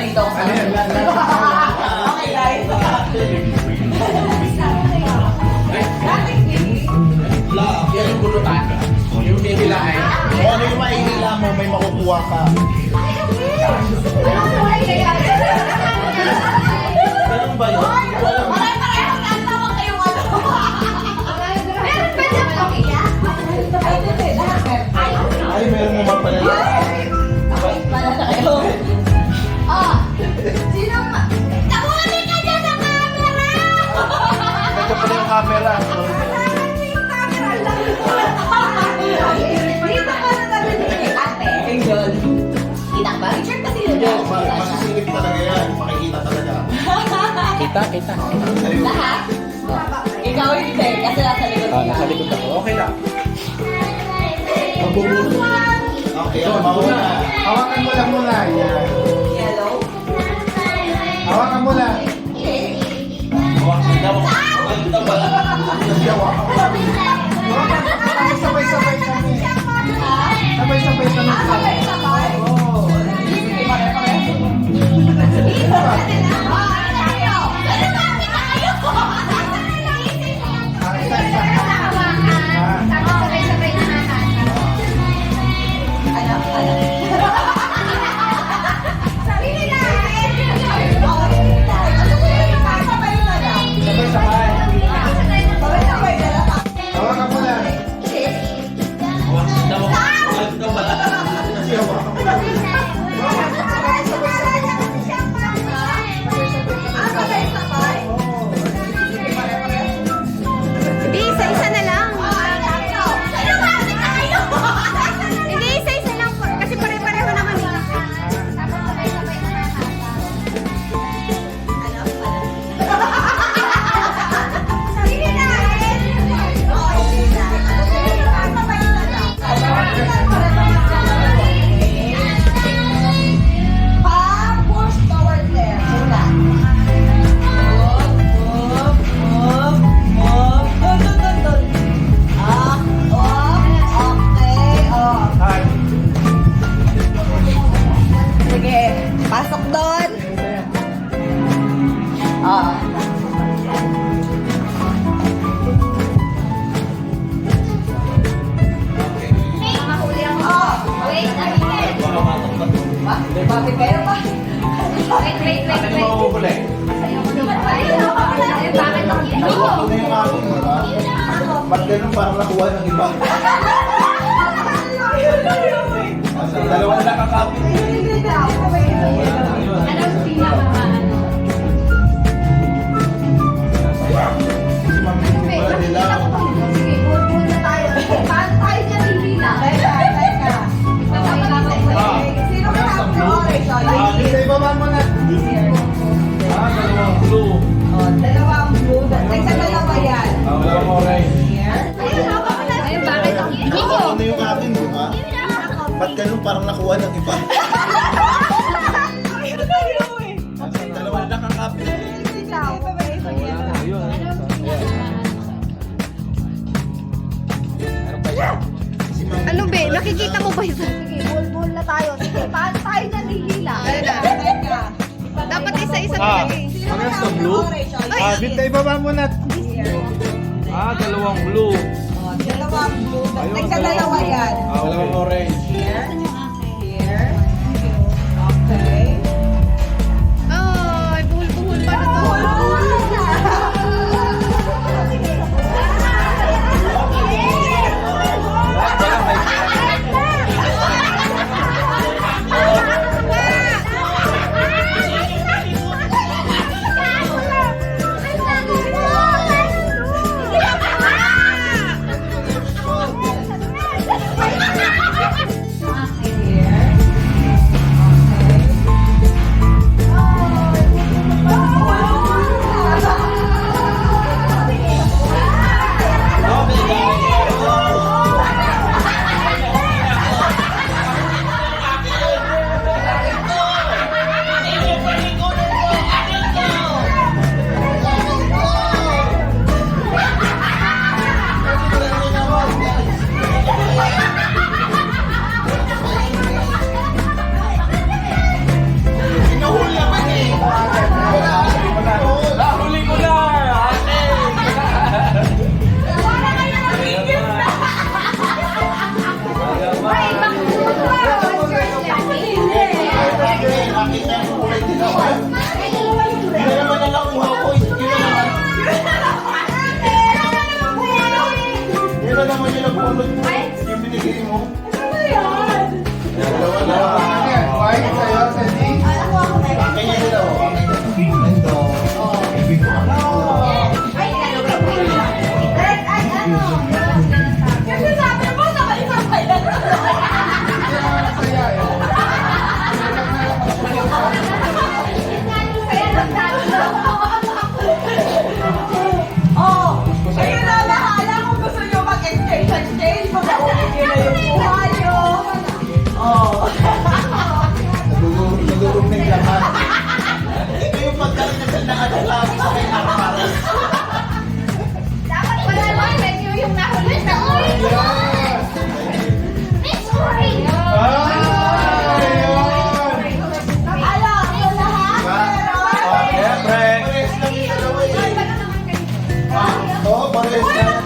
dito. Okay, guys. Yan yung bulutan. Yung hihilahin. Kung ano yung mahihila mo, may makukuha ka. Ganun ba yun? Pare-parehong natawa kayong ano. Meron ba dyan pakiya? Ay, meron mo ba pala yan? Wala na kayo. Sino ma? Tabunin ka dyan sa camera! Ito pala yung camera. Dito ka na sabi ni ate. Angel. Kita ba? Richard kasi yun. Hindi, masisingit talaga yan. Makikita talaga. Kita. Sa'yo. Lahat? Ikaw hindi. Kasi nasa likod Ah, nasa likod ako. Okay lang. Magbubulot. Okay, ako mauna. Hawakan mo lang muna. Yan. Yellow. Hawakan mo lang. Sabay-sabay kami. Sabay-sabay kami. Sabay-sabay. Oo. Sige, pare-pareho. Hawakan mo lang. Hindi, isa-isa na lang. Hindi, isa-isa lang po. Kasi pare-pareho naman. Pa-push forward there. Muna. Move. Dun. Okay. Sige. Pasok doon. Mahuli ako. Wait, Bakit kayo pa? Wait. Ano yung makukulay? Bakit ako dito? Ako na yung akin, di ba? Ba't ganun parang nakuha ng iba? Dalawa na nakakapit. Hindi na ako. Anong pinaka-ano? Si Ma'am Hindi pala nila. Sige, bulbul na tayo. Paano tayo dyan hihila? Teka. Sino ka na? Orange. Sa ibaba mo na. Dalawang blue. Dalawang blue. Nagsa dalawa yan. Dalawang orange. Here. Ayun, bakit ako dito? Ako na yung akin, di ba? Ba't ganun parang nakuha ng iba? Dalawa na nakakapit. Si Ma'am Ano be? Nakikita mo ba yun? Sige, bulbul na tayo. Sige, paano tayo dyan hihila? Teka. Dapat isa-isa na Ah. lang eh. Sino Ano ka sa na? blue? Orange. Sa ibaba mo na. Dalawang blue. Dalawang blue. Nagsa dalawa yan. Dalawang orange. Here. Here. Okay. Ay, buhol-buhol pa na to. Here. Okay. pinapulot mo. Ay. Yung binigay mo. Ano yan? Dalawa. Ano yan? White sa'yo, Sandy? Ako na yun. Kanya nila, oh. Ito. Ibig ko ano. Ay, Red, ay, ano? Kasi sabi mo, sabay-sabay na. Saya eh. Oh, ayun na lahala kung gusto nyo mag-exchange. Mag-ulit nyo na yung buhay nyo. Oh. Nagulog ng laman. Ito yung pagkain na sa nakadalami sa kay Arparas. Dapat wala lang menu yung nahuli na oil. Miss Oil. Ayaw, ayaw lahat. Siyempre. Pares lang yung dalawa eh. Oo, pares lang.